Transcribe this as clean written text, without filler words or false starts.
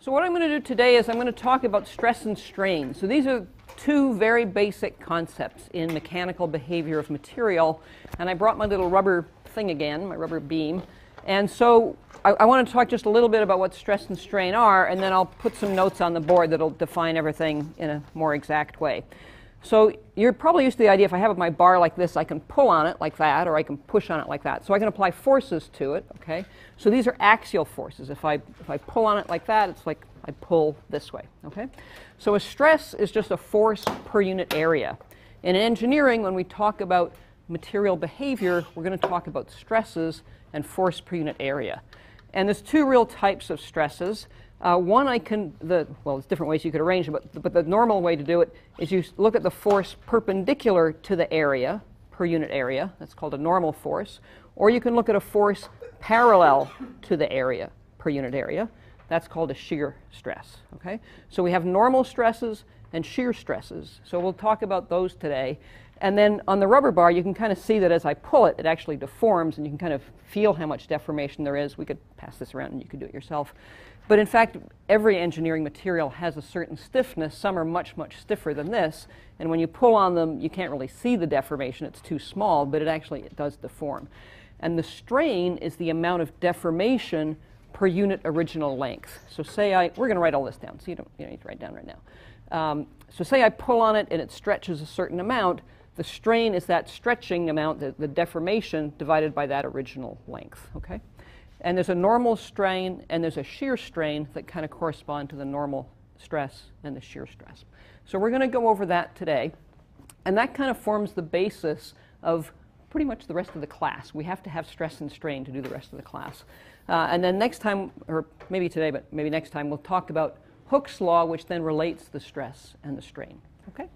So what I'm going to do today is I'm going to talk about stress and strain. So these are two very basic concepts in mechanical behavior of material. And I brought my little rubber thing again, my rubber beam. And so I want to talk just a little bit about what stress and strain are, and then I'll put some notes on the board that'll define everything in a more exact way. So you're probably used to the idea if I have my bar like this, I can pull on it like that, or I can push on it like that. So I can apply forces to it, okay? So these are axial forces. If I pull on it like that, it's like I pull this way, okay? So a stress is just a force per unit area. In engineering, when we talk about material behavior, we're going to talk about stresses and force per unit area. And there's two real types of stresses. One well, there's different ways you could arrange it, but the normal way to do it is you look at the force perpendicular to the area, per unit area. That's called a normal force. Or you can look at a force parallel to the area, per unit area. That's called a shear stress, okay? So we have normal stresses and shear stresses. So we'll talk about those today. And then on the rubber bar, you can kind of see that as I pull it, it actually deforms, and you can kind of feel how much deformation there is. We could pass this around and you could do it yourself. But in fact, every engineering material has a certain stiffness. Some are much, much stiffer than this. And when you pull on them, you can't really see the deformation. It's too small, but it does deform. And the strain is the amount of deformation per unit original length. So say we're going to write all this down, so you don't need to write down right now. So say I pull on it and it stretches a certain amount. The strain is that stretching amount, the deformation, divided by that original length, okay? And there's a normal strain and there's a shear strain that kind of correspond to the normal stress and the shear stress. So we're going to go over that today. And that kind of forms the basis of pretty much the rest of the class. We have to have stress and strain to do the rest of the class. And then next time, or maybe today, but maybe next time, we'll talk about Hooke's law, which then relates the stress and the strain, okay?